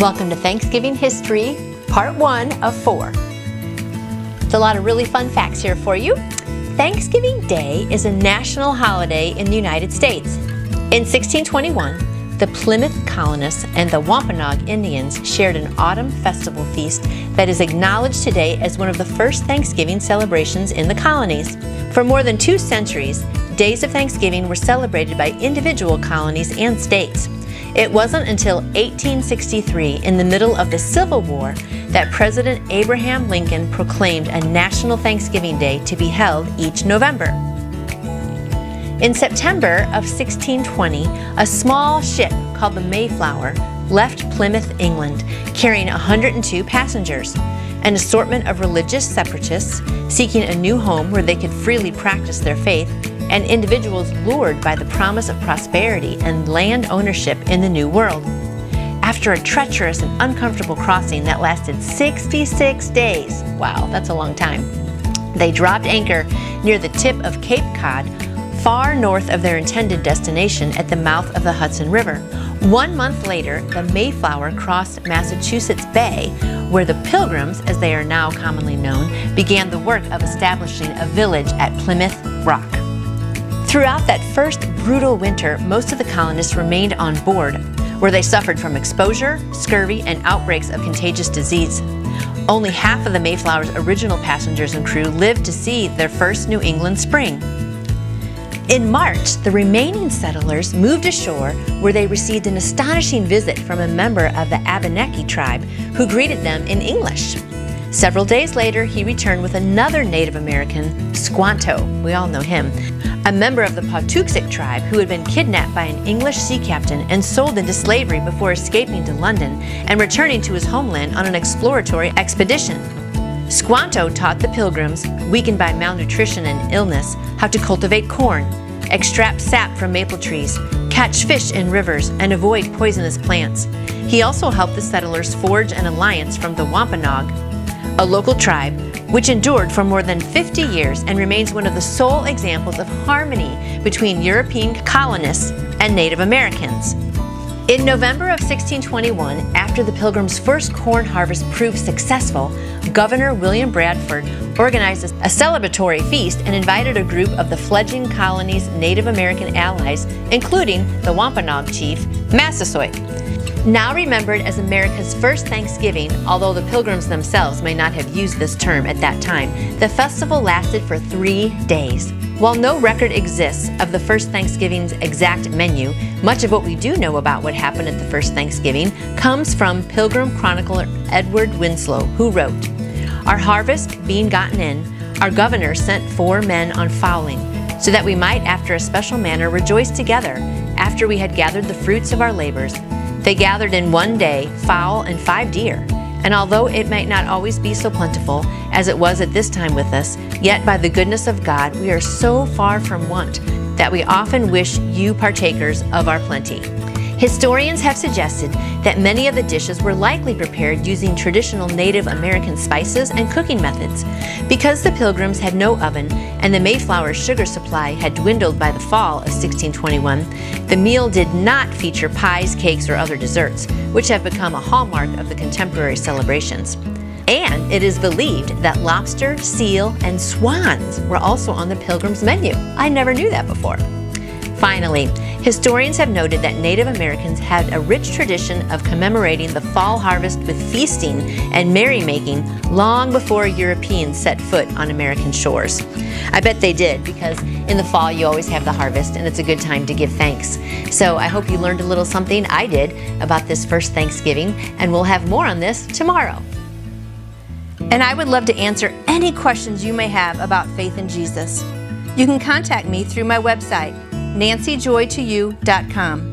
Welcome to Thanksgiving History, Part 1 of 4. It's a lot of really fun facts here for you. Thanksgiving Day is a national holiday in the United States. In 1621, the Plymouth colonists and the Wampanoag Indians shared an autumn festival feast that is acknowledged today as one of the first Thanksgiving celebrations in the colonies. For more than 2 centuries, days of Thanksgiving were celebrated by individual colonies and states. It wasn't until 1863, in the middle of the Civil War, that President Abraham Lincoln proclaimed a National Thanksgiving Day to be held each November. In September of 1620, a small ship called the Mayflower left Plymouth, England, carrying 102 passengers. An assortment of religious separatists seeking a new home where they could freely practice their faith, and individuals lured by the promise of prosperity and land ownership in the New World. After a treacherous and uncomfortable crossing that lasted 66 days, wow, that's a long time, they dropped anchor near the tip of Cape Cod, far north of their intended destination at the mouth of the Hudson River. 1 month later, the Mayflower crossed Massachusetts Bay, where the Pilgrims, as they are now commonly known, began the work of establishing a village at Plymouth Rock. Throughout that first brutal winter, most of the colonists remained on board, where they suffered from exposure, scurvy, and outbreaks of contagious disease. Only half of the Mayflower's original passengers and crew lived to see their first New England spring. In March, the remaining settlers moved ashore, where they received an astonishing visit from a member of the Abenaki tribe, who greeted them in English. Several days later, he returned with another Native American, Squanto, we all know him, a member of the Patuxet tribe who had been kidnapped by an English sea captain and sold into slavery before escaping to London and returning to his homeland on an exploratory expedition. Squanto taught the Pilgrims, weakened by malnutrition and illness, how to cultivate corn, extract sap from maple trees, catch fish in rivers, and avoid poisonous plants. He also helped the settlers forge an alliance from the Wampanoag, a local tribe which endured for more than 50 years and remains one of the sole examples of harmony between European colonists and Native Americans. In November of 1621, after the Pilgrims' first corn harvest proved successful, Governor William Bradford organized a celebratory feast and invited a group of the fledgling colony's Native American allies, including the Wampanoag chief, Massasoit. Now remembered as America's first Thanksgiving, although the Pilgrims themselves may not have used this term at that time, the festival lasted for 3 days. While no record exists of the first Thanksgiving's exact menu, much of what we do know about what happened at the first Thanksgiving comes from Pilgrim chronicler Edward Winslow, who wrote, "Our harvest being gotten in, our governor sent 4 men on fowling, so that we might after a special manner rejoice together, after we had gathered the fruits of our labors. They gathered in 1 day fowl and 5 deer, and although it might not always be so plentiful as it was at this time with us, yet by the goodness of God we are so far from want that we often wish you partakers of our plenty." Historians have suggested that many of the dishes were likely prepared using traditional Native American spices and cooking methods. Because the Pilgrims had no oven and the Mayflower's sugar supply had dwindled by the fall of 1621, the meal did not feature pies, cakes, or other desserts, which have become a hallmark of the contemporary celebrations. And it is believed that lobster, seal, and swans were also on the Pilgrims' menu. I never knew that before. Finally, historians have noted that Native Americans had a rich tradition of commemorating the fall harvest with feasting and merrymaking long before Europeans set foot on American shores. I bet they did, because in the fall you always have the harvest and it's a good time to give thanks. So I hope you learned a little something, I did, about this first Thanksgiving, and we'll have more on this tomorrow. And I would love to answer any questions you may have about faith in Jesus. You can contact me through my website, nancyjoytoyou.com.